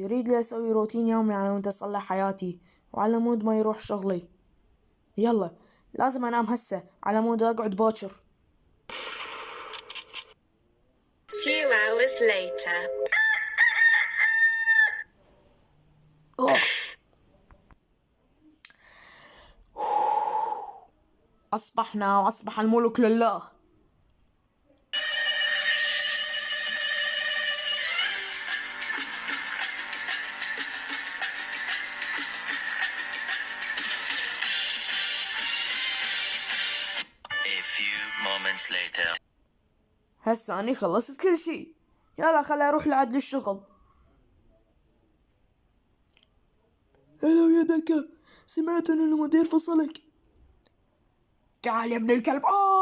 يريد لي أسوي روتين يومي على مود أصلح حياتي وعلى مود ما يروح شغلي. يلا لازم أنام هسه على مود أقعد باكر. Few hours later. أصبحنا وأصبح الملك لله. A few moments later. هسه أني خلصت كل شي. يلا خلي أروح لعد للشغل. هلا يا دكا، سمعت إن المدير فصلك. تعال يا ابن الكلب.